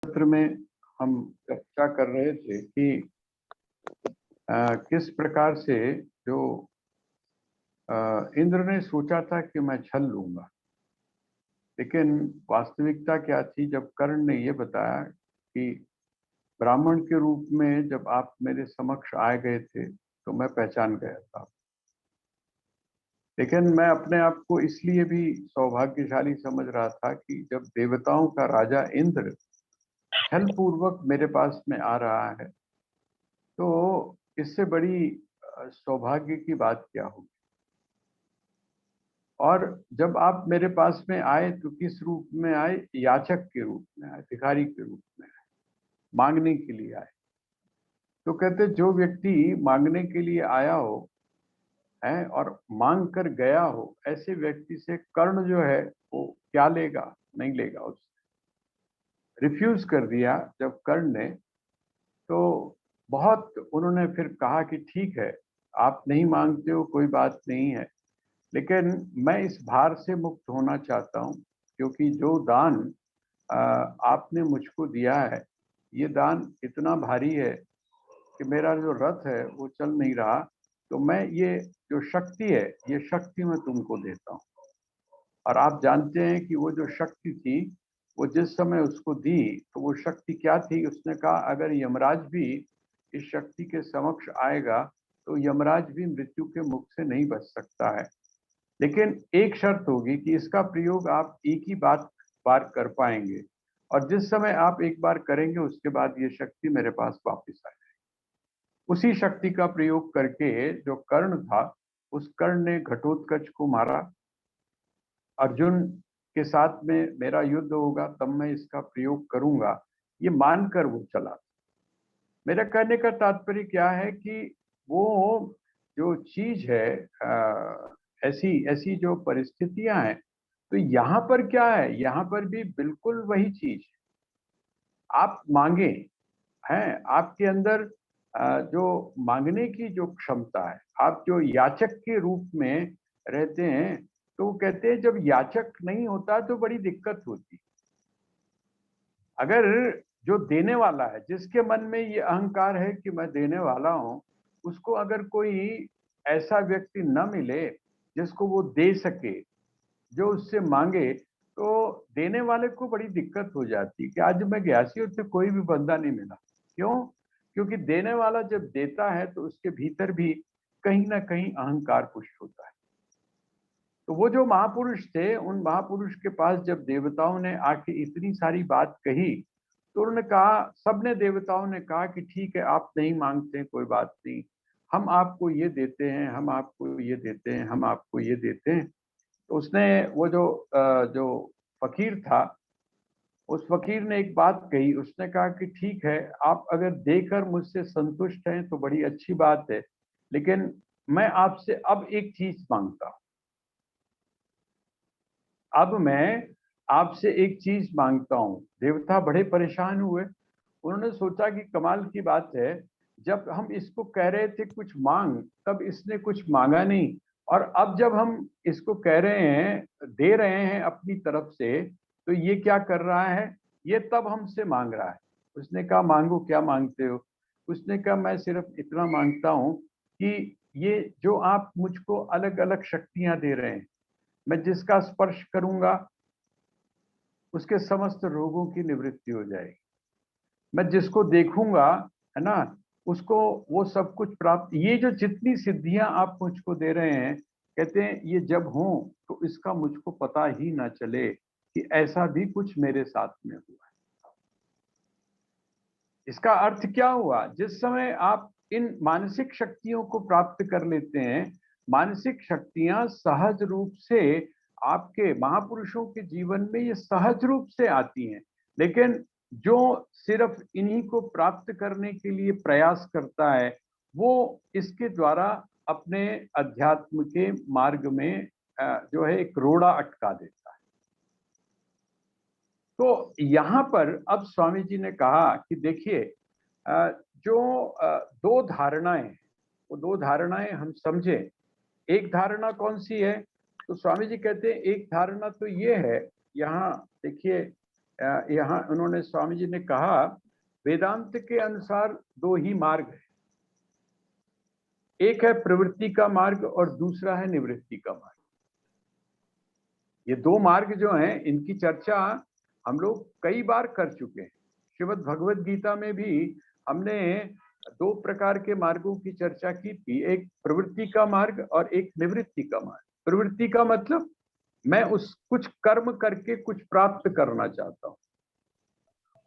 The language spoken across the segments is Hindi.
सत्र में हम चर्चा कर रहे थे कि किस प्रकार से जो इंद्र ने सोचा था कि मैं छल लूंगा, लेकिन वास्तविकता क्या थी जब कर्ण ने ये बताया कि ब्राह्मण के रूप में जब आप मेरे समक्ष आए गए थे तो मैं पहचान गया था। लेकिन मैं अपने आप को इसलिए भी सौभाग्यशाली समझ रहा था कि जब देवताओं का राजा इंद्र छल पूर्वक मेरे पास में आ रहा है तो इससे बड़ी सौभाग्य की बात क्या होगी। और जब आप मेरे पास में आए तो किस रूप में आए? याचक के रूप में आए, भिखारी के रूप में आए, मांगने के लिए आए। तो कहते जो व्यक्ति मांगने के लिए आया हो है और मांग कर गया हो, ऐसे व्यक्ति से कर्ण जो है वो क्या लेगा? नहीं लेगा। उससे रिफ्यूज कर दिया जब कर्ण ने, तो बहुत उन्होंने फिर कहा कि ठीक है, आप नहीं मांगते हो, कोई बात नहीं है, लेकिन मैं इस भार से मुक्त होना चाहता हूँ, क्योंकि जो दान आपने मुझको दिया है, ये दान इतना भारी है कि मेरा जो रथ है वो चल नहीं रहा। तो मैं ये जो शक्ति है, ये शक्ति मैं तुमको देता हूँ। और आप जानते हैं कि वो जो शक्ति थी, वो जिस समय उसको दी तो वो शक्ति क्या थी? उसने कहा अगर यमराज भी इस शक्ति के समक्ष आएगा तो यमराज भी मृत्यु के मुख से नहीं बच सकता है, लेकिन एक शर्त होगी कि इसका प्रयोग आप एक ही बार कर पाएंगे, और जिस समय आप एक बार करेंगे उसके बाद ये शक्ति मेरे पास वापस आ जाएगी। उसी शक्ति का प्रयोग करके जो कर्ण था, उस कर्ण ने घटोत्कच को मारा। अर्जुन के साथ में मेरा युद्ध होगा तब मैं इसका प्रयोग करूंगा, ये मानकर वो चला। मेरा कहने का तात्पर्य क्या है कि वो जो चीज है, ऐसी ऐसी जो परिस्थितियां हैं, तो यहाँ पर क्या है? यहाँ पर भी बिल्कुल वही चीज है। आप मांगे हैं, आपके अंदर जो मांगने की जो क्षमता है, आप जो याचक के रूप में रहते हैं, तो वो कहते हैं जब याचक नहीं होता तो बड़ी दिक्कत होती। अगर जो देने वाला है, जिसके मन में ये अहंकार है कि मैं देने वाला हूं, उसको अगर कोई ऐसा व्यक्ति न मिले जिसको वो दे सके, जो उससे मांगे, तो देने वाले को बड़ी दिक्कत हो जाती है कि आज मैं गया सी, उससे कोई भी बंदा नहीं मिला। क्यों? क्योंकि देने वाला जब देता है तो उसके भीतर भी कहीं ना कहीं अहंकार पुष्ट होता है। तो वो जो महापुरुष थे, उन महापुरुष के पास जब देवताओं ने आके इतनी सारी बात कही, तो उन्होंने कहा, सबने देवताओं ने कहा कि ठीक है, आप नहीं मांगते, कोई बात नहीं, हम आपको ये देते हैं, हम आपको ये देते हैं, हम आपको ये देते हैं। तो उसने वो जो फकीर था, उस फकीर ने एक बात कही। उसने कहा कि ठीक है, आप अगर देकर मुझसे संतुष्ट हैं तो बड़ी अच्छी बात है, लेकिन मैं आपसे अब एक चीज मांगता हूं। अब मैं आपसे एक चीज मांगता हूं। देवता बड़े परेशान हुए। उन्होंने सोचा कि कमाल की बात है, जब हम इसको कह रहे थे कुछ मांग, तब इसने कुछ मांगा नहीं, और अब जब हम इसको कह रहे हैं, दे रहे हैं अपनी तरफ से, तो ये क्या कर रहा है? ये तब हमसे मांग रहा है। उसने कहा मांगो, क्या मांगते हो? उसने कहा मैं सिर्फ इतना मांगता हूं कि ये जो आप मुझको अलग अलग शक्तियां दे रहे हैं, मैं जिसका स्पर्श करूंगा उसके समस्त रोगों की निवृत्ति हो जाएगी। मैं जिसको देखूंगा, है ना, उसको वो सब कुछ प्राप्त। ये जो जितनी सिद्धियां आप मुझको दे रहे हैं, कहते हैं ये जब हो तो इसका मुझको पता ही ना चले कि ऐसा भी कुछ मेरे साथ में हुआ है। इसका अर्थ क्या हुआ? जिस समय आप इन मानसिक शक्तियों को प्राप्त कर लेते हैं, मानसिक शक्तियां सहज रूप से आपके महापुरुषों के जीवन में ये सहज रूप से आती हैं। लेकिन जो सिर्फ इन्हीं को प्राप्त करने के लिए प्रयास करता है, वो इसके द्वारा अपने अध्यात्म के मार्ग में जो है एक रोड़ा अटका देता है। तो यहां पर अब स्वामी जी ने कहा कि देखिए, जो दो धारणाएं, वो दो धारणाएं हम समझे। एक धारणा कौन सी है? तो स्वामी जी कहते हैं एक धारणा तो ये है, यहाँ देखिए, यहाँ उन्होंने, स्वामी जी ने कहा, वेदांत के अनुसार दो ही मार्ग है, एक है प्रवृत्ति का मार्ग और दूसरा है निवृत्ति का मार्ग। ये दो मार्ग जो हैं, इनकी चर्चा हम लोग कई बार कर चुके हैं। श्रीमद् भगवद गीता में भी हमने दो प्रकार के मार्गों की चर्चा की थी, एक प्रवृत्ति का मार्ग और एक निवृत्ति का मार्ग। प्रवृत्ति का मतलब मैं उस कुछ कर्म करके कुछ प्राप्त करना चाहता हूं,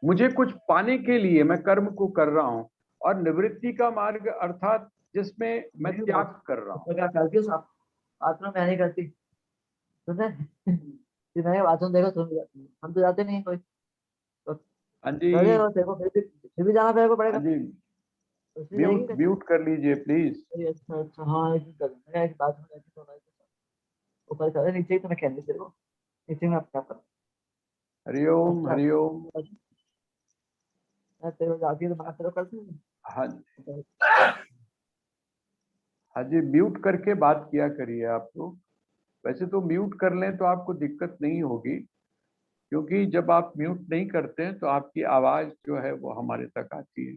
मुझे कुछ पाने के लिए मैं कर्म को कर रहा हूं। और निवृत्ति का मार्ग अर्थात जिसमें मैं त्याग कर रहा हूं। बाथरूम मैं नहीं करती, सुने मैंने बाथरूम देखो, तुम हम तो जाते नहीं कोई, तो हाँ जी, देखो फिर भी जाना मेरे को पड़ेगा। हाँ जी, म्यूट कर लीजिए प्लीज। अच्छा अच्छा, हाँ एक बात ऊपर कर, नीचे ही तो मैं कहने तेरे को, नीचे में आप क्या कर। हरिओम अच्छा हरिओम। मैं तेरे को जाती है तो मना तेरे को करती हूँ। हाँ हाँ जी, म्यूट करके बात किया करिए आप लोग। वैसे तो म्यूट कर लें तो आपको दिक्कत नहीं होगी, क्योंकि जब आप म्यूट नहीं करते हैं तो आपकी आवाज जो है वो हमारे तक आती है।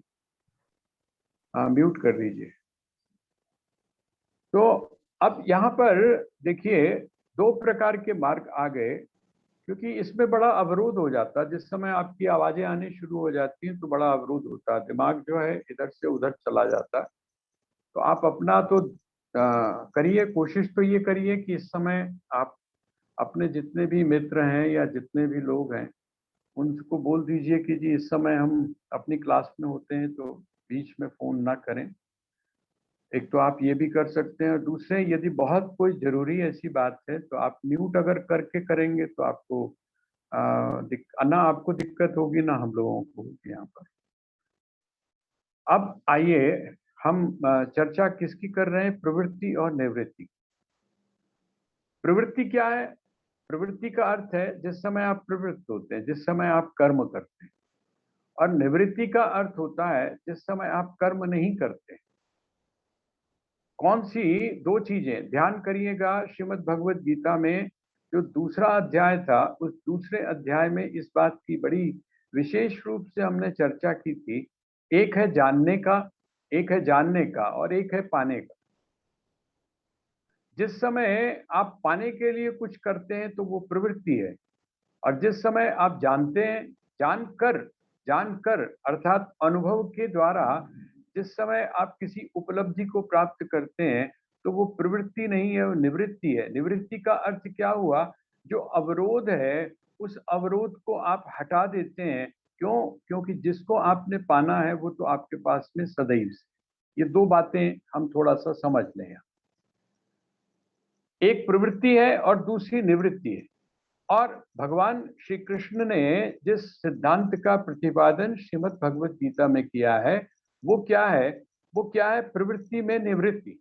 हाँ, म्यूट कर लीजिए। तो अब यहाँ पर देखिए, दो प्रकार के मार्ग आ गए, क्योंकि इसमें बड़ा अवरोध हो जाता है। जिस समय आपकी आवाजें आनी शुरू हो जाती हैं तो बड़ा अवरोध होता है, दिमाग जो है इधर से उधर चला जाता है। तो आप अपना तो करिए, कोशिश तो ये करिए कि इस समय आप अपने जितने भी मित्र हैं या जितने भी लोग हैं उनको बोल दीजिए कि जी इस समय हम अपनी क्लास में होते हैं तो बीच में फोन ना करें। एक तो आप ये भी कर सकते हैं, और दूसरे यदि बहुत कोई जरूरी ऐसी बात है तो आप म्यूट अगर करके करेंगे तो आपको ना आपको दिक्कत होगी ना हम लोगों को होगी यहाँ पर। अब आइए, हम चर्चा किसकी कर रहे हैं? प्रवृत्ति और निवृत्ति। प्रवृत्ति क्या है? प्रवृत्ति का अर्थ है जिस समय आप प्रवृत्त होते हैं, जिस समय आप कर्म करते हैं। और निवृत्ति का अर्थ होता है जिस समय आप कर्म नहीं करते। कौन सी दो चीजें? ध्यान करिएगा, श्रीमद् भगवद गीता में जो दूसरा अध्याय था, उस दूसरे अध्याय में इस बात की बड़ी विशेष रूप से हमने चर्चा की थी। एक है जानने का, एक है जानने का, और एक है पाने का। जिस समय आप पाने के लिए कुछ करते हैं तो वो प्रवृत्ति है, और जिस समय आप जानते हैं, जानकर जानकर अर्थात अनुभव के द्वारा जिस समय आप किसी उपलब्धि को प्राप्त करते हैं तो वो प्रवृत्ति नहीं है, वो निवृत्ति है। निवृत्ति का अर्थ क्या हुआ? जो अवरोध है उस अवरोध को आप हटा देते हैं। क्यों? क्योंकि जिसको आपने पाना है वो तो आपके पास में सदैव से। ये दो बातें हम थोड़ा सा समझ लें। एक प्रवृत्ति है और दूसरी निवृत्ति है। और भगवान श्री कृष्ण ने जिस सिद्धांत का प्रतिपादन श्रीमद् भगवद गीता में किया है वो क्या है? वो क्या है? प्रवृत्ति में निवृत्ति,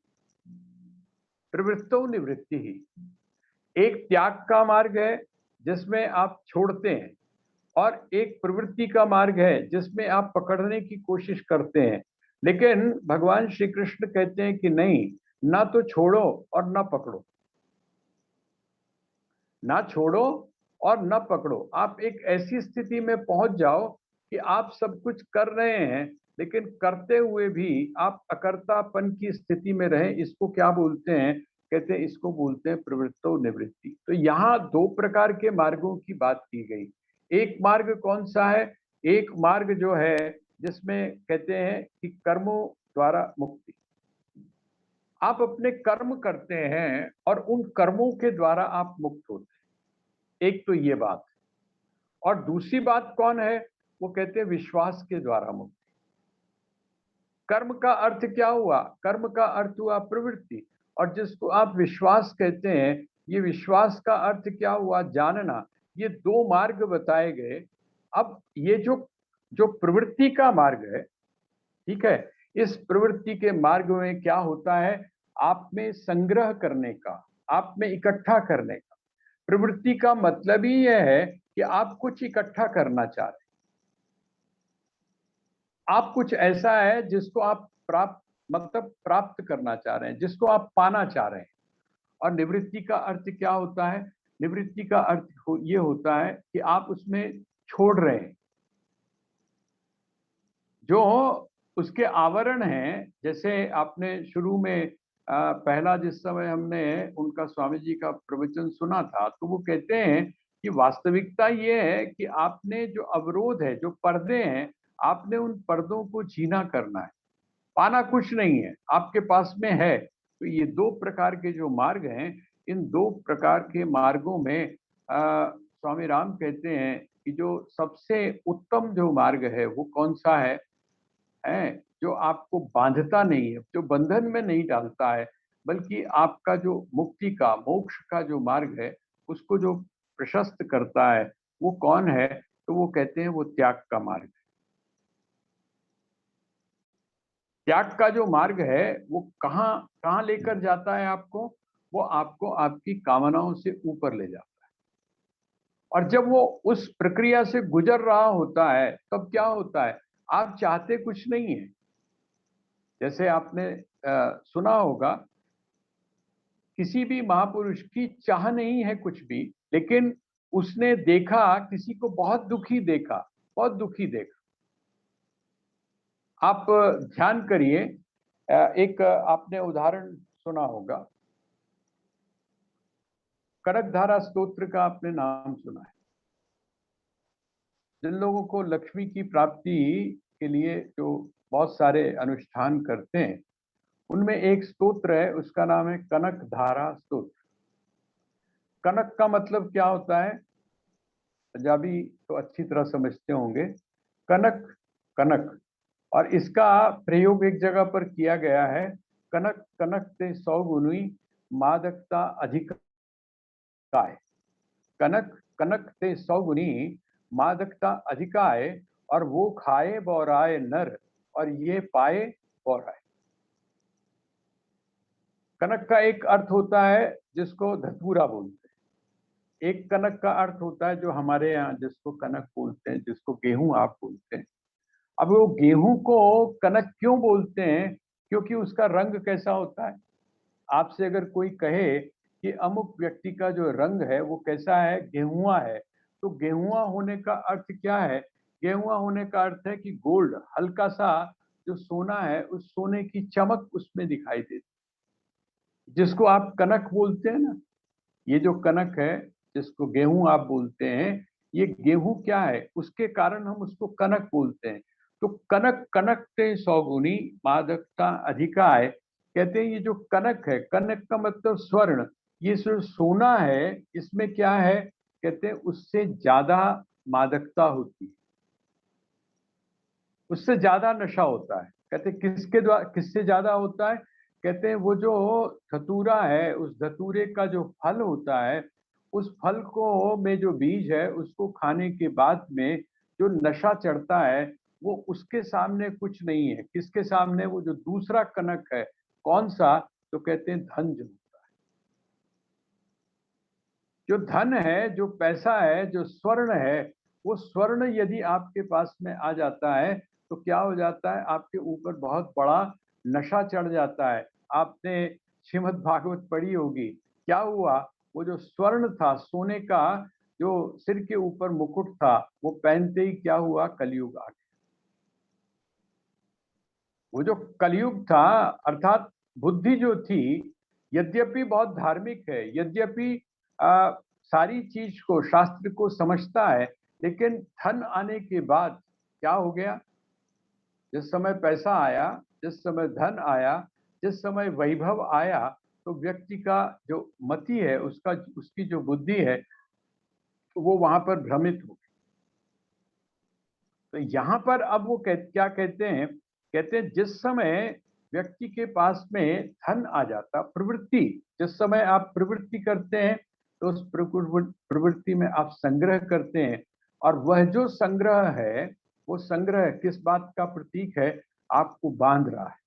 प्रवृत्तो निवृत्ति ही। एक त्याग का मार्ग है जिसमें आप छोड़ते हैं, और एक प्रवृत्ति का मार्ग है जिसमें आप पकड़ने की कोशिश करते हैं। लेकिन भगवान श्री कृष्ण कहते हैं कि नहीं, ना तो छोड़ो और ना पकड़ो, ना छोड़ो और न पकड़ो। आप एक ऐसी स्थिति में पहुंच जाओ कि आप सब कुछ कर रहे हैं लेकिन करते हुए भी आप अकर्तापन की स्थिति में रहें। इसको क्या बोलते हैं? कहते हैं, इसको बोलते हैं प्रवृत्तो निवृत्ति। तो यहाँ दो प्रकार के मार्गों की बात की गई। एक मार्ग कौन सा है? एक मार्ग जो है जिसमें कहते हैं कि कर्मों द्वारा मुक्ति। आप अपने कर्म करते हैं और उन कर्मों के द्वारा आप मुक्त होते हैं। एक तो ये बात। और दूसरी बात कौन है? वो कहते हैं विश्वास के द्वारा मुक्ति। कर्म का अर्थ क्या हुआ? कर्म का अर्थ हुआ प्रवृत्ति, और जिसको आप विश्वास कहते हैं, ये विश्वास का अर्थ क्या हुआ? जानना। ये दो मार्ग बताए गए। अब ये जो प्रवृत्ति का मार्ग है, ठीक है, इस प्रवृत्ति के मार्ग में क्या होता है? आप में संग्रह करने का, आप में इकट्ठा करने का। प्रवृत्ति का मतलब ही यह है कि आप कुछ इकट्ठा करना चाह रहे हैं। आप कुछ ऐसा है जिसको आप प्राप्त करना चाह रहे हैं, जिसको आप पाना चाह रहे हैं। और निवृत्ति का अर्थ क्या होता है? निवृत्ति का अर्थ ये होता है कि आप उसमें छोड़ रहे हैं। जो उसके आवरण हैं, जैसे आपने शुरू में पहला जिस समय हमने उनका स्वामी जी का प्रवचन सुना था, तो वो कहते हैं कि वास्तविकता ये है कि आपने जो अवरोध है, जो पर्दे हैं, आपने उन पर्दों को छीना करना है। पाना कुछ नहीं है, आपके पास में है। तो ये दो प्रकार के जो मार्ग हैं, इन दो प्रकार के मार्गों में स्वामी राम कहते हैं कि जो सबसे उत्तम जो मार्ग है वो कौन सा है जो आपको बांधता नहीं है, जो बंधन में नहीं डालता है, बल्कि आपका जो मुक्ति का, मोक्ष का जो मार्ग है उसको जो प्रशस्त करता है, वो कौन है? तो वो कहते हैं वो त्याग का मार्ग है। त्याग का जो मार्ग है वो कहाँ कहाँ लेकर जाता है आपको? वो आपको आपकी कामनाओं से ऊपर ले जाता है। और जब वो उस प्रक्रिया से गुजर रहा होता है, तब क्या होता है? आप चाहते कुछ नहीं है। जैसे आपने सुना होगा, किसी भी महापुरुष की चाह नहीं है कुछ भी, लेकिन उसने देखा किसी को बहुत दुखी देखा, बहुत दुखी देखा। आप ध्यान करिए, एक आपने उदाहरण सुना होगा, कनकधारा स्तोत्र का आपने नाम सुना है। जिन लोगों को लक्ष्मी की प्राप्ति के लिए जो बहुत सारे अनुष्ठान करते हैं, उनमें एक स्तोत्र है, उसका नाम है कनकधारा स्तोत्र। कनक का मतलब क्या होता है? पंजाबी तो अच्छी तरह समझते होंगे। कनक, कनक, और इसका प्रयोग एक जगह पर किया गया है, कनक कनक ते 100 गुनी मादकता अधिकाय। कनक कनक ते 100 गुनी मादकता अधिकाय, और वो खाए बौराए नर, और ये पाए बौराए। कनक का एक अर्थ होता है जिसको धतूरा बोलते हैं। एक कनक का अर्थ होता है जो हमारे यहाँ जिसको कनक बोलते हैं, जिसको गेहूं आप बोलते हैं। अब वो गेहूं को कनक क्यों बोलते हैं? क्योंकि उसका रंग कैसा होता है? आपसे अगर कोई कहे कि अमुक व्यक्ति का जो रंग है वो कैसा है, गेहुआ है, तो गेहुआ होने का अर्थ क्या है? गेहुआ होने का अर्थ है कि गोल्ड, हल्का सा जो सोना है, उस सोने की चमक उसमें दिखाई देती, जिसको आप कनक बोलते हैं ना। ये जो कनक है, जिसको गेहूं आप बोलते हैं, ये गेहूं क्या है, उसके कारण हम उसको कनक बोलते हैं। तो कनक कनक ते 100 गुनी मादकता अधिकाय, कहते हैं ये जो कनक है, कनक का मतलब स्वर्ण, ये जो सोना है, इसमें क्या है? कहते हैं उससे ज्यादा मादकता होती है, उससे ज्यादा नशा होता है। कहते हैं किसके द्वारा, किससे ज्यादा होता है? कहते हैं वो जो धतूरा है, उस धतूरे का जो फल होता है, उस फल को में जो बीज है, उसको खाने के बाद में जो नशा चढ़ता है, वो उसके सामने कुछ नहीं है। किसके सामने? वो जो दूसरा कनक है, कौन सा? तो कहते हैं धन। जो धन है, जो पैसा है, जो स्वर्ण है, वो स्वर्ण यदि आपके पास में आ जाता है, तो क्या हो जाता है? आपके ऊपर बहुत बड़ा नशा चढ़ जाता है। आपने श्रीमद् भागवत पढ़ी होगी, क्या हुआ? वो जो स्वर्ण था, सोने का जो सिर के ऊपर मुकुट था, वो पहनते ही क्या हुआ? कलयुग आ गया। वो जो कलयुग था, अर्थात बुद्धि जो थी, यद्यपि बहुत धार्मिक है, यद्यपि सारी चीज को, शास्त्र को समझता है, लेकिन धन आने के बाद क्या हो गया? जिस समय पैसा आया, जिस समय धन आया, जिस समय वैभव आया, तो व्यक्ति का जो मति है, उसका, उसकी जो बुद्धि है, तो वो वहां पर भ्रमित हो गई। तो यहाँ पर अब वो क्या कहते हैं? कहते हैं जिस समय व्यक्ति के पास में धन आ जाता, प्रवृत्ति, जिस समय आप प्रवृत्ति करते हैं, तो उस प्रवृत्ति में आप संग्रह करते हैं, और वह जो संग्रह है, वो संग्रह किस बात का प्रतीक है? आपको बांध रहा है।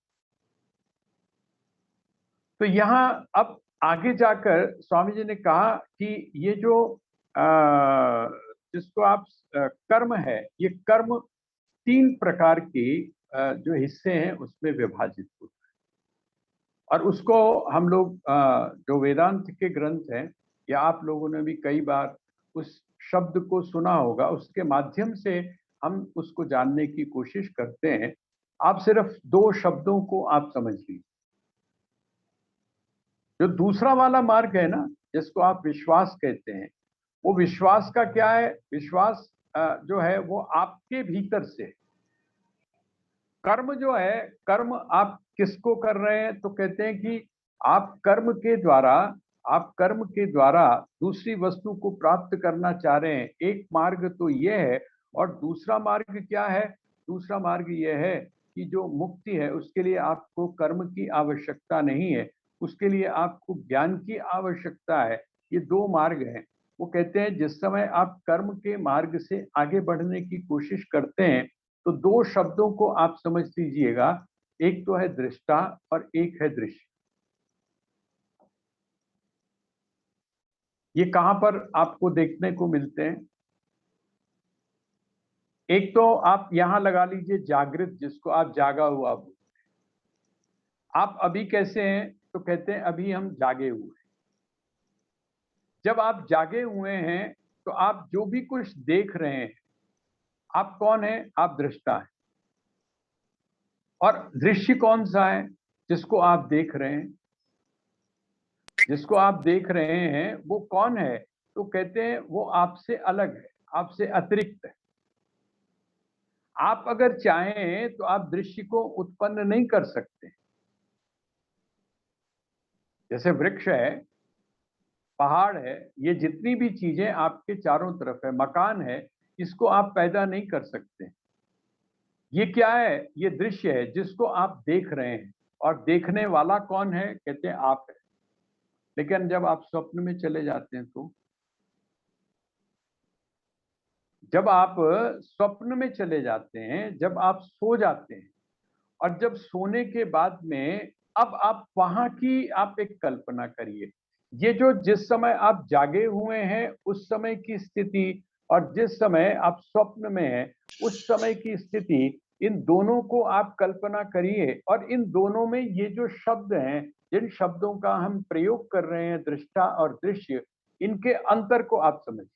तो यहाँ अब आगे जाकर स्वामी जी ने कहा कि ये जो जिसको आप कर्म है, ये कर्म 3 प्रकार के जो हिस्से हैं उसमें विभाजित होता है। और उसको हम लोग जो वेदांत के ग्रंथ हैं, या आप लोगों ने भी कई बार उस शब्द को सुना होगा, उसके माध्यम से हम उसको जानने की कोशिश करते हैं। आप सिर्फ 2 शब्दों को आप समझ लीजिए। जो दूसरा वाला मार्ग है ना, जिसको आप विश्वास कहते हैं, वो विश्वास का क्या है? विश्वास जो है वो आपके भीतर से। कर्म जो है, कर्म आप किसको कर रहे हैं? तो कहते हैं कि आप कर्म के द्वारा दूसरी वस्तु को प्राप्त करना चाह रहे हैं। एक मार्ग तो ये है, और दूसरा मार्ग क्या है? दूसरा मार्ग ये है कि जो मुक्ति है उसके लिए आपको कर्म की आवश्यकता नहीं है, उसके लिए आपको ज्ञान की आवश्यकता है। ये 2 मार्ग हैं। वो कहते हैं जिस समय आप कर्म के मार्ग से आगे बढ़ने की कोशिश करते हैं, तो 2 शब्दों को आप समझ लीजिएगा, एक तो है दृष्टा और एक है दृश्य। ये कहां पर आपको देखने को मिलते हैं? एक तो आप यहां लगा लीजिए जागृत, जिसको आप जागा हुआ बोलते हैं। आप अभी कैसे हैं? तो कहते हैं अभी हम जागे हुए हैं। जब आप जागे हुए हैं तो आप जो भी कुछ देख रहे हैं, आप कौन हैं? आप दृष्टा हैं। और दृश्य कौन सा है जिसको आप देख रहे हैं? जिसको आप देख रहे हैं वो कौन है? तो कहते हैं वो आपसे अलग है, आपसे अतिरिक्त है। आप अगर चाहें तो आप दृश्य को उत्पन्न नहीं कर सकते। जैसे वृक्ष है, पहाड़ है, ये जितनी भी चीजें आपके चारों तरफ है, मकान है, इसको आप पैदा नहीं कर सकते। ये क्या है? ये दृश्य है जिसको आप देख रहे हैं। और देखने वाला कौन है? कहते हैं आप है। लेकिन जब आप स्वप्न में चले जाते हैं, तो जब आप स्वप्न में चले जाते हैं, जब आप सो जाते हैं, और जब सोने के बाद में अब आप वहां की आप एक कल्पना करिए। ये जो जिस समय आप जागे हुए हैं उस समय की स्थिति, और जिस समय आप स्वप्न में हैं उस समय की स्थिति, इन दोनों को आप कल्पना करिए। और इन दोनों में ये जो शब्द हैं, जिन शब्दों का हम प्रयोग कर रहे हैं, दृष्टा और दृश्य, इनके अंतर को आप समझिए।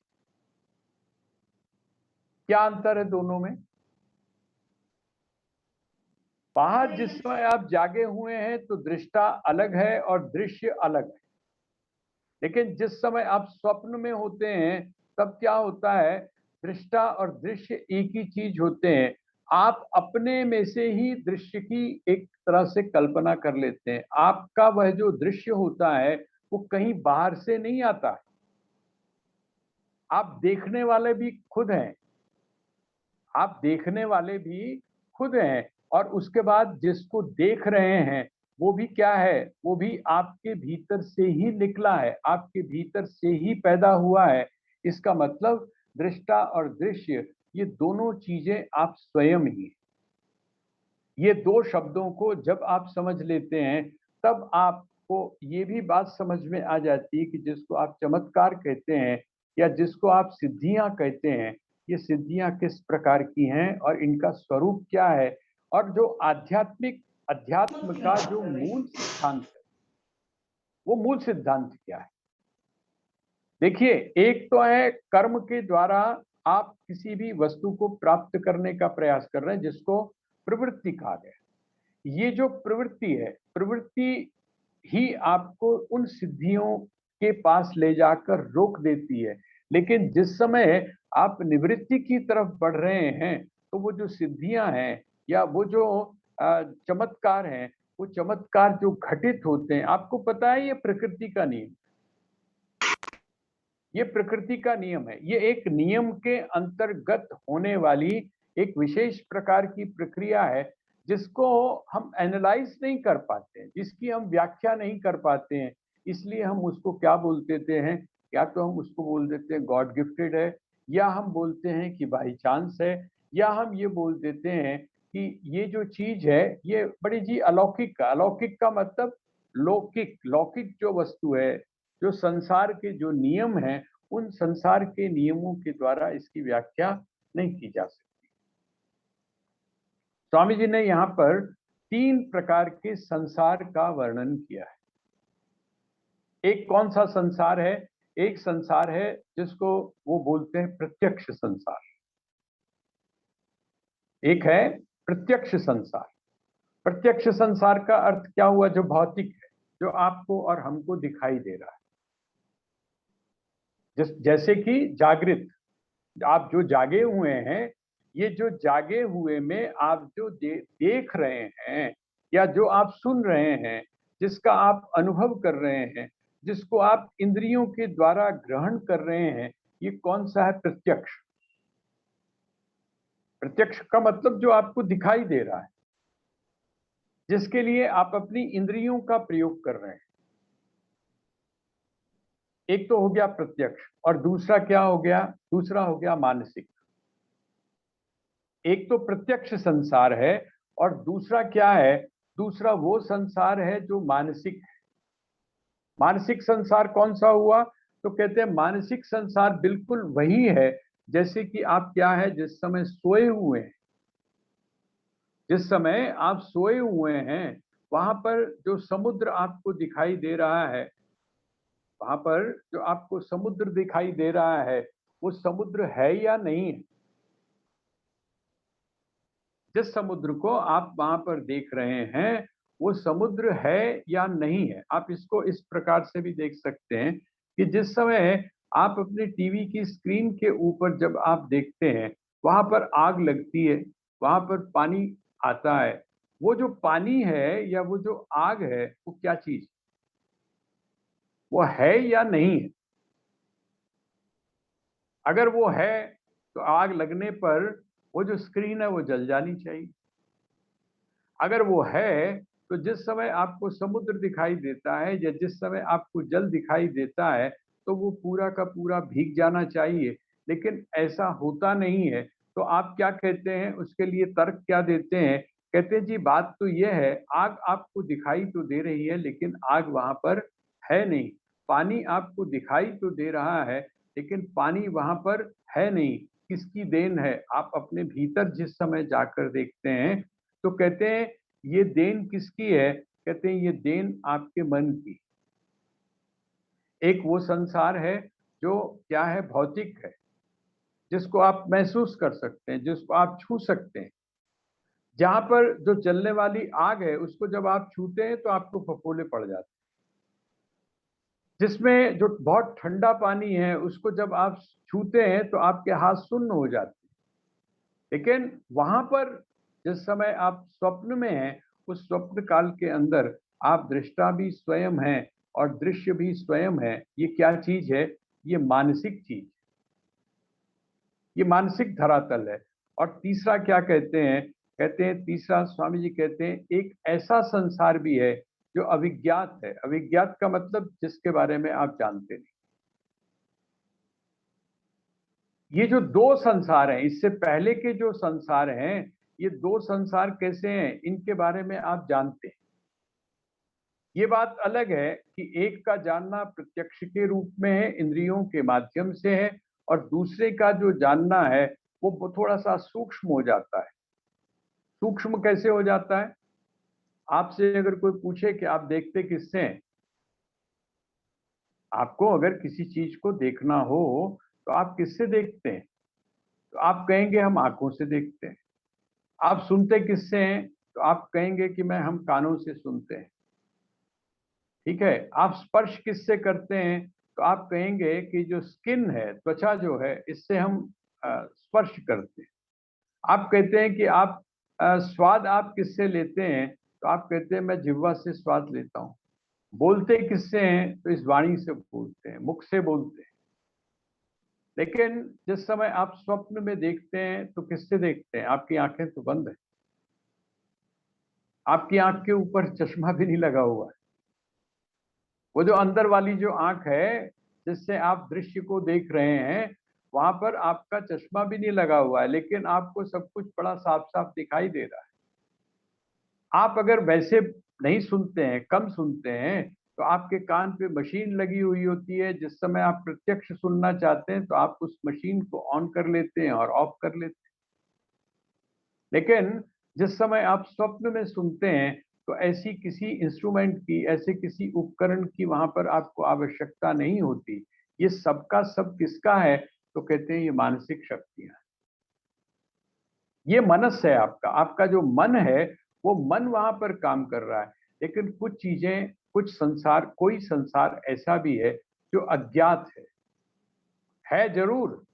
क्या अंतर है दोनों में? बाहर जिस समय आप जागे हुए हैं तो दृष्टा अलग है और दृश्य अलग है। लेकिन जिस समय आप स्वप्न में होते हैं, तब क्या होता है? दृष्टा और दृश्य एक ही चीज होते हैं। आप अपने में से ही दृश्य की एक तरह से कल्पना कर लेते हैं। आपका वह जो दृश्य होता है वो कहीं बाहर से नहीं आता है। आप देखने वाले भी खुद हैं। आप देखने वाले भी खुद हैं। और उसके बाद जिसको देख रहे हैं वो भी क्या है? वो भी आपके भीतर से ही निकला है, आपके भीतर से ही पैदा हुआ है। इसका मतलब दृष्टा और दृश्य, ये दोनों चीजें आप स्वयं ही हैं। ये 2 शब्दों को जब आप समझ लेते हैं, तब आपको ये भी बात समझ में आ जाती है कि जिसको आप चमत्कार कहते हैं या जिसको आप सिद्धियां कहते हैं, ये सिद्धियां किस प्रकार की हैं और इनका स्वरूप क्या है, और जो अध्यात्म का जो मूल सिद्धांत है, वो मूल सिद्धांत क्या है? देखिए, एक तो है कर्म के द्वारा आप किसी भी वस्तु को प्राप्त करने का प्रयास कर रहे हैं, जिसको प्रवृत्ति कहा गया। ये जो प्रवृत्ति है, प्रवृत्ति ही आपको उन सिद्धियों के पास ले जाकर रोक देती है। लेकिन जिस समय आप निवृत्ति की तरफ बढ़ रहे हैं, तो वो जो सिद्धियां हैं या वो जो चमत्कार हैं, वो चमत्कार जो घटित होते हैं, आपको पता है ये प्रकृति का नियम, ये प्रकृति का नियम है। ये एक नियम के अंतर्गत होने वाली एक विशेष प्रकार की प्रक्रिया है, जिसको हम एनालाइज नहीं कर पाते हैं, जिसकी हम व्याख्या नहीं कर पाते हैं। इसलिए हम उसको क्या बोल देते हैं? या तो हम उसको बोल देते हैं गॉड गिफ्टेड है, या हम बोलते हैं कि बाई चांस है, या हम ये बोल देते हैं कि ये जो चीज है ये बड़ी जी अलौकिक का मतलब लौकिक, लौकिक जो वस्तु है, जो संसार के जो नियम हैं, उन संसार के नियमों के द्वारा इसकी व्याख्या नहीं की जा सकती। स्वामी जी ने यहाँ पर 3 प्रकार के संसार का वर्णन किया है। एक कौन सा संसार है? एक संसार है जिसको वो बोलते हैं प्रत्यक्ष संसार, एक है प्रत्यक्ष संसार। प्रत्यक्ष संसार का अर्थ क्या हुआ? जो भौतिक है, जो आपको और हमको दिखाई दे रहा है। जैसे कि जागृत, आप जो जागे हुए हैं, ये जो जागे हुए में आप जो देख रहे हैं या जो आप सुन रहे हैं, जिसका आप अनुभव कर रहे हैं, जिसको आप इंद्रियों के द्वारा ग्रहण कर रहे हैं, ये कौन सा है? प्रत्यक्ष। प्रत्यक्ष का मतलब जो आपको दिखाई दे रहा है, जिसके लिए आप अपनी इंद्रियों का प्रयोग कर रहे हैं। एक तो हो गया प्रत्यक्ष, और दूसरा क्या हो गया? दूसरा हो गया मानसिक। एक तो प्रत्यक्ष संसार है और दूसरा क्या है? दूसरा वो संसार है जो मानसिक है। मानसिक संसार कौन सा हुआ? तो कहते हैं मानसिक संसार बिल्कुल वही है जैसे कि आप क्या है, जिस समय सोए हुए हैं, जिस समय आप सोए हुए हैं, वहां पर जो समुद्र आपको दिखाई दे रहा है, वहां पर जो आपको समुद्र दिखाई दे रहा है, वो समुद्र है या नहीं है? जिस समुद्र को आप वहां पर देख रहे हैं, वो समुद्र है या नहीं है? आप इसको इस प्रकार से भी देख सकते हैं कि जिस समय आप अपने टीवी की स्क्रीन के ऊपर जब आप देखते हैं, वहां पर आग लगती है, वहां पर पानी आता है। वो जो पानी है या वो जो आग है, वो क्या चीज? वो है या नहीं है? अगर वो है तो आग लगने पर वो जो स्क्रीन है वो जल जानी चाहिए। अगर वो है तो जिस समय आपको समुद्र दिखाई देता है या जिस समय आपको जल दिखाई देता है, तो वो पूरा का पूरा भीग जाना चाहिए, लेकिन ऐसा होता नहीं है। तो आप क्या कहते हैं? उसके लिए तर्क क्या देते हैं? कहते हैं जी बात तो ये है, आग आपको दिखाई तो दे रही है लेकिन आग वहां पर है नहीं। पानी आपको दिखाई तो दे रहा है लेकिन पानी वहां पर है नहीं। किसकी देन है? आप अपने भीतर जिस समय जाकर देखते हैं तो कहते हैं ये देन किसकी है? कहते हैं ये देन आपके मन की। एक वो संसार है जो क्या है? भौतिक है, जिसको आप महसूस कर सकते हैं, जिसको आप छू सकते हैं। जहां पर जो जलने वाली आग है, उसको जब आप छूते हैं तो आपको फफोले पड़ जाते हैं। जिसमें जो बहुत ठंडा पानी है, उसको जब आप छूते हैं तो आपके हाथ सुन्न हो जाते हैं। लेकिन वहां पर जिस समय आप स्वप्न में हैं, उस स्वप्न काल के अंदर आप दृष्टा भी स्वयं हैं और दृश्य भी स्वयं है। ये क्या चीज है? ये मानसिक चीज, ये मानसिक धरातल है। और तीसरा क्या कहते हैं? कहते हैं तीसरा, स्वामी जी कहते हैं एक ऐसा संसार भी है जो अविज्ञात है। अविज्ञात का मतलब जिसके बारे में आप जानते नहीं। ये जो दो संसार हैं, इससे पहले के जो संसार हैं, ये दो संसार कैसे हैं, इनके बारे में आप जानते हैं। ये बात अलग है कि एक का जानना प्रत्यक्ष के रूप में है, इंद्रियों के माध्यम से है, और दूसरे का जो जानना है वो थोड़ा सा सूक्ष्म हो जाता है। सूक्ष्म कैसे हो जाता है? आपसे अगर कोई पूछे कि आप देखते किससे हैं, आपको अगर किसी चीज को देखना हो तो आप किससे देखते हैं? तो आप कहेंगे हम आंखों से देखते हैं। आप सुनते किससे हैं? तो आप कहेंगे कि हम कानों से सुनते हैं। ठीक है। आप स्पर्श किससे करते हैं? तो आप कहेंगे कि जो स्किन है, त्वचा जो है, इससे हम स्पर्श करते हैं। आप कहते हैं कि आप स्वाद आप किससे लेते हैं? तो आप कहते हैं मैं जिह्वा से स्वाद लेता हूँ। बोलते किससे हैं? तो इस वाणी से बोलते हैं, मुख से बोलते हैं। लेकिन जिस समय आप स्वप्न में देखते हैं तो किससे देखते हैं? आपकी आंखें तो बंद है, आपकी आंख के ऊपर चश्मा भी नहीं लगा हुआ है। वो जो अंदर वाली जो आंख है, जिससे आप दृश्य को देख रहे हैं, वहां पर आपका चश्मा भी नहीं लगा हुआ है, लेकिन आपको सब कुछ बड़ा साफ साफ दिखाई दे रहा है। आप अगर वैसे नहीं सुनते हैं, कम सुनते हैं, तो आपके कान पे मशीन लगी हुई होती है। जिस समय आप प्रत्यक्ष सुनना चाहते हैं तो आप उस मशीन को ऑन कर लेते हैं और ऑफ कर लेते हैं। लेकिन जिस समय आप स्वप्न में सुनते हैं तो ऐसी किसी इंस्ट्रूमेंट की, ऐसे किसी उपकरण की वहां पर आपको आवश्यकता नहीं होती। ये सबका सब किसका है? तो कहते हैं ये मानसिक शक्तियां, ये मनस है आपका, आपका जो मन है वो मन वहां पर काम कर रहा है। लेकिन कुछ चीजें, कुछ संसार, कोई संसार ऐसा भी है जो अज्ञात है जरूर,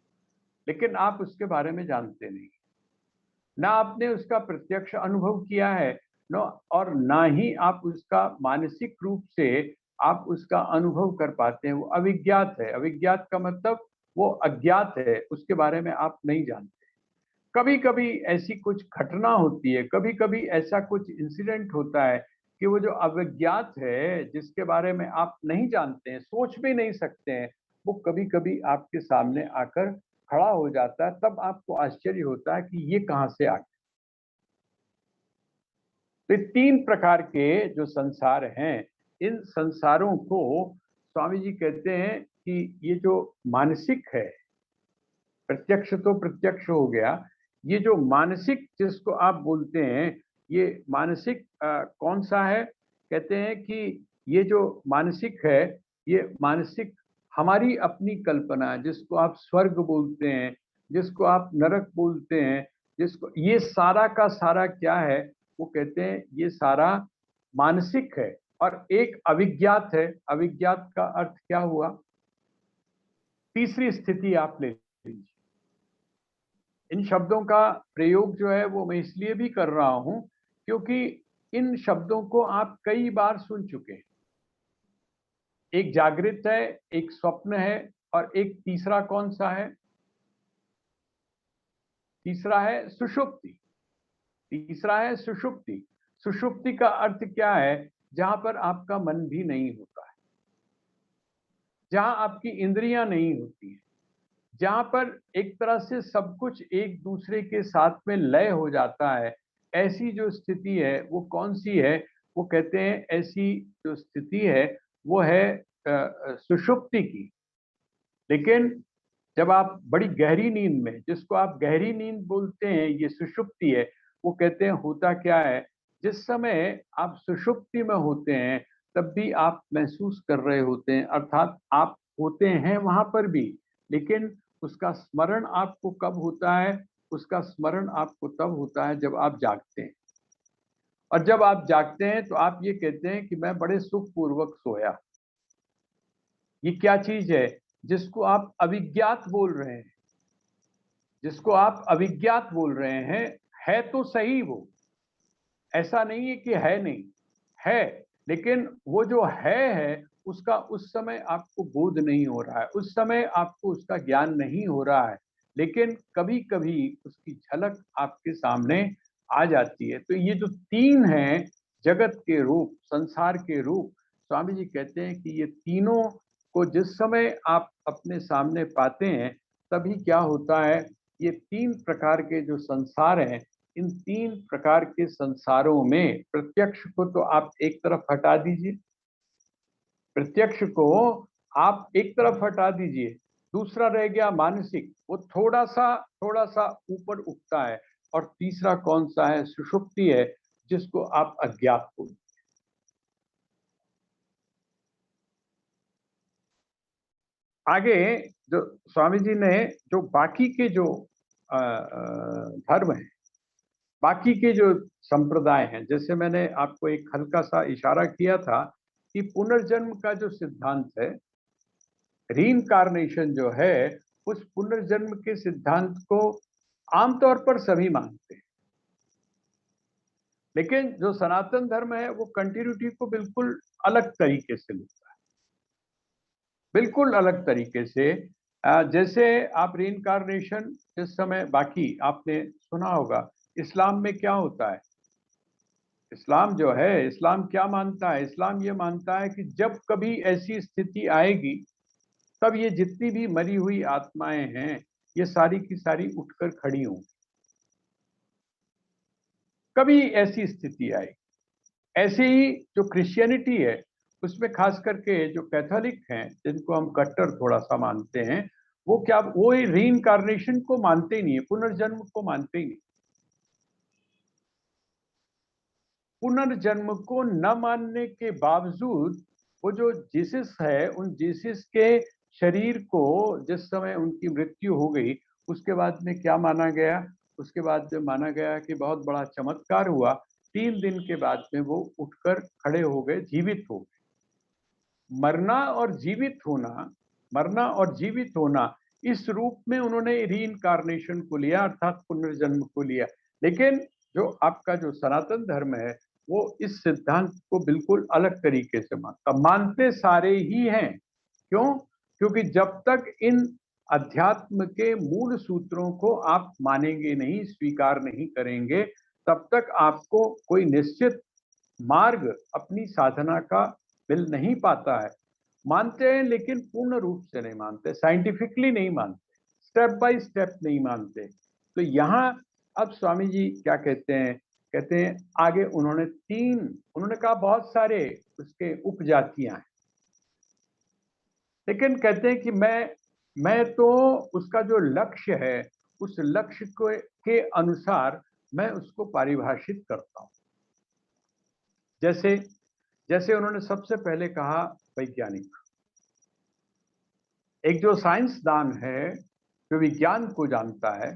लेकिन आप उसके बारे में जानते नहीं, ना आपने उसका प्रत्यक्ष अनुभव किया है, न और ना ही आप उसका मानसिक रूप से आप उसका अनुभव कर पाते हैं। वो अविज्ञात है। अविज्ञात का मतलब वो अज्ञात है, उसके बारे में आप नहीं जानते। कभी कभी ऐसी कुछ घटना होती है, कभी कभी ऐसा कुछ इंसिडेंट होता है कि वो जो अविज्ञात है, जिसके बारे में आप नहीं जानते हैं, सोच भी नहीं सकते हैं, वो कभी कभी आपके सामने आकर खड़ा हो जाता है। तब आपको आश्चर्य होता है कि ये कहां से आ गया। तो ये 3 प्रकार के जो संसार हैं, इन संसारों को स्वामी जी कहते हैं कि ये जो मानसिक है, प्रत्यक्ष तो प्रत्यक्ष हो गया, ये जो मानसिक जिसको आप बोलते हैं, ये मानसिक कौन सा है? कहते हैं कि ये जो मानसिक है, ये मानसिक हमारी अपनी कल्पना है, जिसको आप स्वर्ग बोलते हैं, जिसको आप नरक बोलते हैं, जिसको ये सारा का सारा क्या है? वो कहते हैं ये सारा मानसिक है। और एक अविज्ञात है। अविज्ञात का अर्थ क्या हुआ? तीसरी स्थिति आप ले लीजिए। इन शब्दों का प्रयोग जो है वो मैं इसलिए भी कर रहा हूं क्योंकि इन शब्दों को आप कई बार सुन चुके हैं। एक जागृत है, एक स्वप्न है, और एक तीसरा कौन सा है? तीसरा है सुषुप्ति। तीसरा है सुषुप्ति। सुषुप्ति का अर्थ क्या है? जहां पर आपका मन भी नहीं होता है, जहां आपकी इंद्रियां नहीं होती हैं, जहां पर एक तरह से सब कुछ एक दूसरे के साथ में लय हो जाता है। ऐसी जो स्थिति है वो कौन सी है? वो कहते हैं ऐसी जो स्थिति है वो है सुषुप्ति की। लेकिन जब आप बड़ी गहरी नींद में, जिसको आप गहरी नींद बोलते हैं, ये सुषुप्ति है। वो कहते हैं होता क्या है, जिस समय आप सुषुप्ति में होते हैं तब भी आप महसूस कर रहे होते हैं, अर्थात आप होते हैं वहां पर भी, लेकिन उसका स्मरण आपको कब होता है? उसका स्मरण आपको तब होता है जब आप जागते हैं। और जब आप जागते हैं तो आप ये कहते हैं कि मैं बड़े सुखपूर्वक सोया। ये क्या चीज है जिसको आप अविज्ञात बोल रहे हैं? जिसको आप अविज्ञात बोल रहे हैं, है तो सही वो, ऐसा नहीं है कि है नहीं, है, लेकिन वो जो है उसका उस समय आपको बोध नहीं हो रहा है, उस समय आपको उसका ज्ञान नहीं हो रहा है, लेकिन कभी कभी उसकी झलक आपके सामने आ जाती है। तो ये जो 3 हैं, जगत के रूप, संसार के रूप, स्वामी जी कहते हैं कि ये तीनों को जिस समय आप अपने सामने पाते हैं, तभी क्या होता है, ये 3 प्रकार के जो संसार हैं, इन 3 प्रकार के संसारों में प्रत्यक्ष को तो आप एक तरफ हटा दीजिए, प्रत्यक्ष को आप एक तरफ हटा दीजिए, दूसरा रह गया मानसिक, वो थोड़ा सा ऊपर उठता है, और तीसरा कौन सा है? सुषुप्ति है, जिसको आप अज्ञात बोलते हैं। आगे जो स्वामी जी ने जो बाकी के जो धर्म है, बाकी के जो संप्रदाय हैं, जैसे मैंने आपको एक हल्का सा इशारा किया था कि पुनर्जन्म का जो सिद्धांत है, रीइंकार्नेशन जो है, उस पुनर्जन्म के सिद्धांत को आमतौर पर सभी मानते हैं, लेकिन जो सनातन धर्म है वो कंटिन्यूटी को बिल्कुल अलग तरीके से लेता है, बिल्कुल अलग तरीके से। जैसे आप रीइंकार्नेशन इस समय, बाकी आपने सुना होगा इस्लाम में क्या होता है। इस्लाम जो है, इस्लाम क्या मानता है? इस्लाम ये मानता है कि जब कभी ऐसी स्थिति आएगी, तब ये जितनी भी मरी हुई आत्माएं हैं, ये सारी की सारी उठकर खड़ी होंगी। कभी ऐसी स्थिति आएगी। ऐसे ही जो क्रिश्चियनिटी है, उसमें खास करके जो कैथोलिक हैं, जिनको हम कट्टर थोड़ा सा मानते हैं, वो क्या, वो रीइंकार्नेशन को मानते ही नहीं है, पुनर्जन्म को मानते ही नहीं। पुनर्जन्म को न मानने के बावजूद वो जो जीसस है, उन जीसस के शरीर को जिस समय उनकी मृत्यु हो गई उसके बाद में क्या माना गया, उसके बाद में माना गया कि बहुत बड़ा चमत्कार हुआ। 3 दिन के बाद में वो उठकर खड़े हो गए, जीवित हो गए। मरना और जीवित होना इस रूप में उन्होंने रीइंकार्नेशन को लिया, अर्थात पुनर्जन्म को लिया। लेकिन जो आपका जो सनातन धर्म है वो इस सिद्धांत को बिल्कुल अलग तरीके से मानते सारे ही हैं। क्यों? क्योंकि जब तक इन अध्यात्म के मूल सूत्रों को आप मानेंगे नहीं, स्वीकार नहीं करेंगे, तब तक आपको कोई निश्चित मार्ग अपनी साधना का मिल नहीं पाता है। मानते हैं लेकिन पूर्ण रूप से नहीं मानते, साइंटिफिकली नहीं मानते, स्टेप बाय स्टेप नहीं मानते। तो यहाँ अब स्वामी जी क्या कहते हैं, कहते हैं आगे उन्होंने कहा बहुत सारे उसके उपजातियां हैं, लेकिन कहते हैं कि मैं तो उसका जो लक्ष्य है उस लक्ष्य के अनुसार मैं उसको परिभाषित करता हूं। जैसे जैसे उन्होंने सबसे पहले कहा वैज्ञानिक, एक जो साइंसदान है जो विज्ञान को जानता है,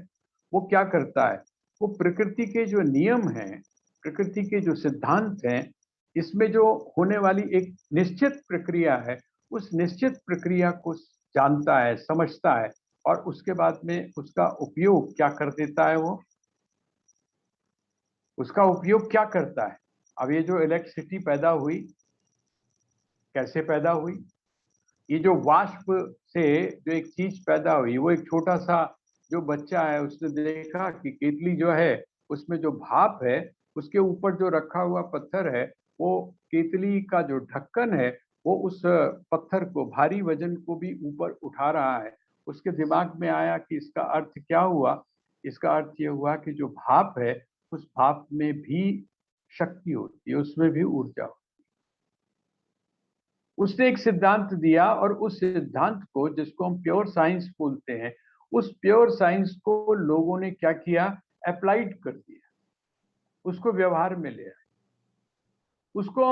वो क्या करता है, वो प्रकृति के जो नियम हैं, प्रकृति के जो सिद्धांत हैं, इसमें जो होने वाली एक निश्चित प्रक्रिया है, उस निश्चित प्रक्रिया को जानता है, समझता है, और उसके बाद में उसका उपयोग क्या कर देता है, वो उसका उपयोग क्या करता है। अब ये जो इलेक्ट्रिसिटी पैदा हुई, कैसे पैदा हुई, ये जो वाष्प से जो एक चीज पैदा हुई, वो एक छोटा सा जो बच्चा है उसने देखा कि केतली जो है उसमें जो भाप है उसके ऊपर जो रखा हुआ पत्थर है, वो केतली का जो ढक्कन है वो उस पत्थर को, भारी वजन को भी ऊपर उठा रहा है। उसके दिमाग में आया कि इसका अर्थ क्या हुआ, इसका अर्थ ये हुआ कि जो भाप है उस भाप में भी शक्ति होती है, उसमें भी ऊर्जा होती है। उसने एक सिद्धांत दिया और उस सिद्धांत को, जिसको हम प्योर साइंस बोलते हैं, उस प्योर साइंस को लोगों ने क्या किया, अप्लाइड कर दिया, उसको व्यवहार में ले आए। उसको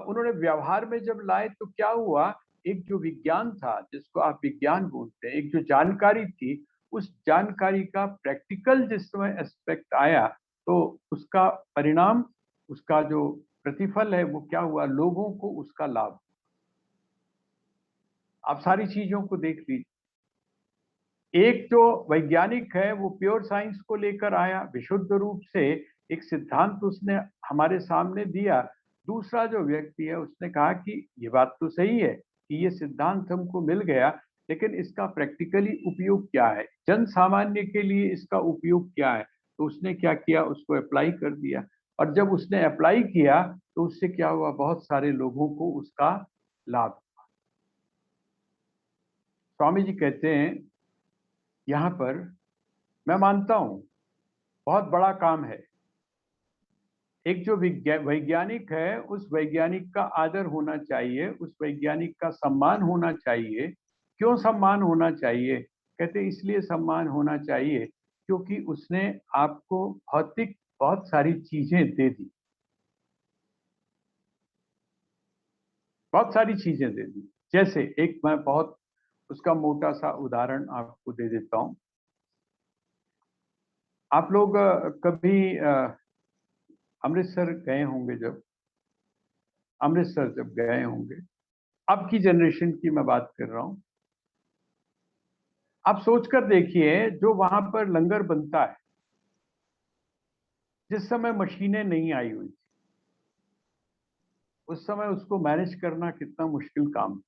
उन्होंने व्यवहार में जब लाए तो क्या हुआ, एक जो विज्ञान था जिसको आप विज्ञान बोलते हैं, एक जो जानकारी थी, उस जानकारी का प्रैक्टिकल जिस समय एस्पेक्ट आया तो उसका परिणाम, उसका जो प्रतिफल है वो क्या हुआ, लोगों को उसका लाभ। आप सारी चीजों को देख लीजिए, एक जो वैज्ञानिक है वो प्योर साइंस को लेकर आया, विशुद्ध रूप से एक सिद्धांत उसने हमारे सामने दिया। दूसरा जो व्यक्ति है उसने कहा कि ये बात तो सही है कि ये सिद्धांत हमको मिल गया, लेकिन इसका प्रैक्टिकली उपयोग क्या है, जन सामान्य के लिए इसका उपयोग क्या है। तो उसने क्या किया, उसको अप्लाई कर दिया, और जब उसने अप्लाई किया तो उससे क्या हुआ, बहुत सारे लोगों को उसका लाभ। स्वामी जी कहते हैं यहाँ पर, मैं मानता हूं बहुत बड़ा काम है, एक जो वैज्ञानिक है उस वैज्ञानिक का आदर होना चाहिए, उस वैज्ञानिक का सम्मान होना चाहिए। क्यों सम्मान होना चाहिए, कहते इसलिए सम्मान होना चाहिए क्योंकि उसने आपको भौतिक बहुत सारी चीजें दे दी, बहुत सारी चीजें दे दी। जैसे एक मैं बहुत उसका मोटा सा उदाहरण आपको दे देता हूं। आप लोग कभी अमृतसर गए होंगे, जब अमृतसर जब गए होंगे, अब की जनरेशन की मैं बात कर रहा हूं, आप सोचकर देखिए जो वहां पर लंगर बनता है, जिस समय मशीनें नहीं आई हुई, उस समय उसको मैनेज करना कितना मुश्किल काम।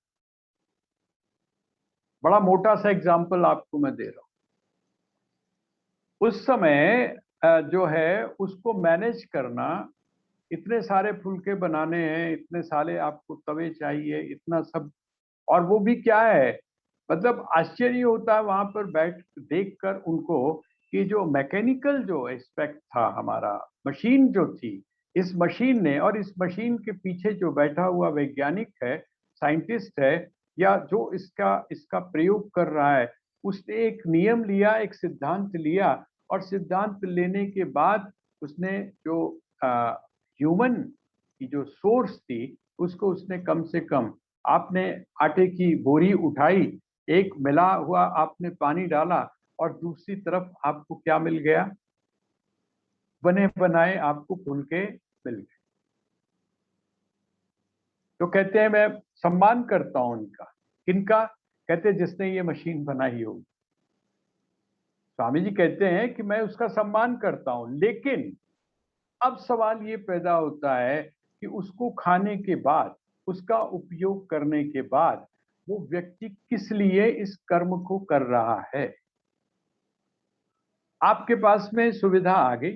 बड़ा मोटा सा एग्जाम्पल आपको मैं दे रहा हूं। उस समय जो है उसको मैनेज करना, इतने सारे फुलके बनाने हैं, इतने सारे आपको तवे चाहिए, इतना सब, और वो भी क्या है, मतलब आश्चर्य होता है वहां पर बैठ देखकर उनको कि जो मैकेनिकल जो एस्पेक्ट था, हमारा मशीन जो थी, इस मशीन ने, और इस मशीन के पीछे जो बैठा हुआ वैज्ञानिक है, साइंटिस्ट है, या जो इसका इसका प्रयोग कर रहा है, उसने एक नियम लिया, एक सिद्धांत लिया, और सिद्धांत लेने के बाद उसने जो ह्यूमन की जो सोर्स थी उसको उसने कम से कम, आपने आटे की बोरी उठाई एक मिला हुआ आपने पानी डाला और दूसरी तरफ आपको क्या मिल गया? बने बनाए आपको फुलके मिल गए। तो कहते हैं मैं सम्मान करता हूं उनका। किनका? कहते हैं जिसने ये मशीन बनाई होगी। स्वामी जी कहते हैं कि मैं उसका सम्मान करता हूं, लेकिन अब सवाल ये पैदा होता है कि उसको खाने के बाद, उसका उपयोग करने के बाद वो व्यक्ति किस लिए इस कर्म को कर रहा है। आपके पास में सुविधा आ गई।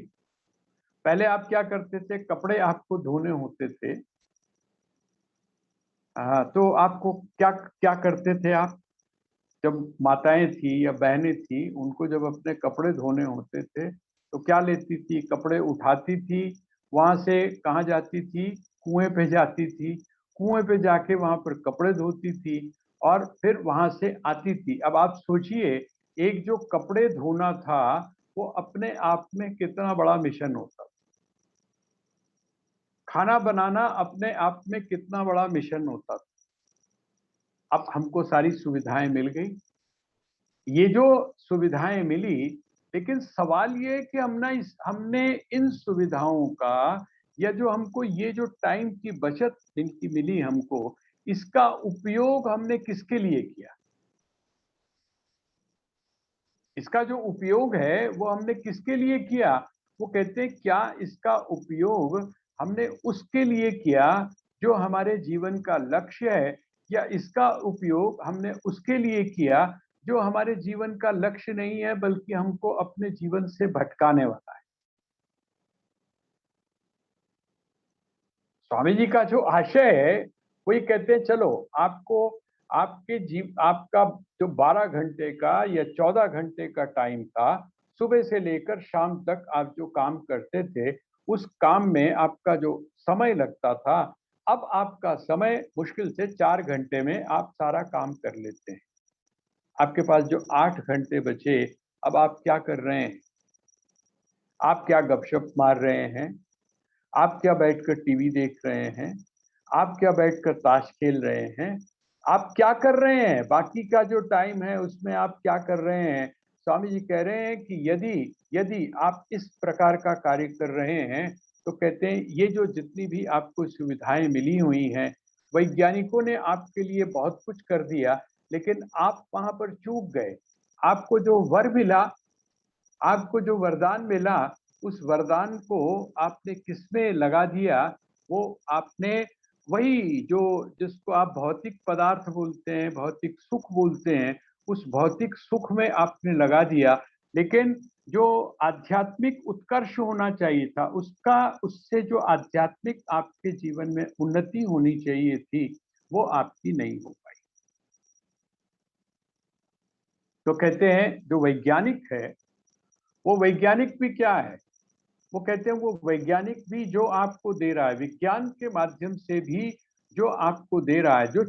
पहले आप क्या करते थे? कपड़े आपको धोने होते थे। तो आपको क्या क्या करते थे आप? जब माताएं थी या बहनें थी, उनको जब अपने कपड़े धोने होते थे तो क्या लेती थी? कपड़े उठाती थी, वहां से कहाँ जाती थी? कुएं पे जाती थी। कुएं पे जाके वहां पर कपड़े धोती थी और फिर वहां से आती थी। अब आप सोचिए, एक जो कपड़े धोना था वो अपने आप में कितना बड़ा मिशन होता। खाना बनाना अपने आप में कितना बड़ा मिशन होता। अब हमको सारी सुविधाएं मिल गई। ये जो सुविधाएं मिली, लेकिन सवाल ये है कि हमने इन सुविधाओं का, या जो हमको ये जो टाइम की बचत इनकी मिली हमको, इसका उपयोग हमने किसके लिए किया? इसका जो उपयोग है वो हमने किसके लिए किया? वो कहते हैं क्या इसका उपयोग हमने उसके लिए किया जो हमारे जीवन का लक्ष्य है, या इसका उपयोग हमने उसके लिए किया जो हमारे जीवन का लक्ष्य नहीं है बल्कि हमको अपने जीवन से भटकाने वाला है। स्वामी जी का जो आशय है वही कहते हैं, चलो आपको आपका जो 12 घंटे का या 14 घंटे का टाइम था, सुबह से लेकर शाम तक आप जो काम करते थे, उस काम में आपका जो समय लगता था, अब आपका समय मुश्किल से 4 घंटे में आप सारा काम कर लेते हैं। आपके पास जो 8 घंटे बचे, अब आप क्या कर रहे हैं? आप क्या गपशप मार रहे हैं? आप क्या बैठकर टीवी देख रहे हैं? आप क्या बैठकर ताश खेल रहे हैं? आप क्या कर रहे हैं? बाकी का जो टाइम है उसमें आप क्या कर रहे हैं? स्वामी जी कह रहे हैं कि यदि यदि आप इस प्रकार का कार्य कर रहे हैं, तो कहते हैं ये जो जितनी भी आपको सुविधाएं मिली हुई हैं, वैज्ञानिकों ने आपके लिए बहुत कुछ कर दिया, लेकिन आप वहां पर चूक गए। आपको जो वर मिला, आपको जो वरदान मिला, उस वरदान को आपने किसमें लगा दिया? वो आपने वही जो जिसको आप भौतिक पदार्थ बोलते हैं, भौतिक सुख बोलते हैं, उस भौतिक सुख में आपने लगा दिया। लेकिन जो आध्यात्मिक उत्कर्ष होना चाहिए था, उसका उससे जो आध्यात्मिक आपके जीवन में उन्नति होनी चाहिए थी, वो आपकी नहीं हो पाई। तो कहते हैं जो वैज्ञानिक है, वो वैज्ञानिक भी क्या है? वो कहते हैं वो वैज्ञानिक भी जो आपको दे रहा है, विज्ञान के माध्यम से भी जो आपको दे रहा है, जो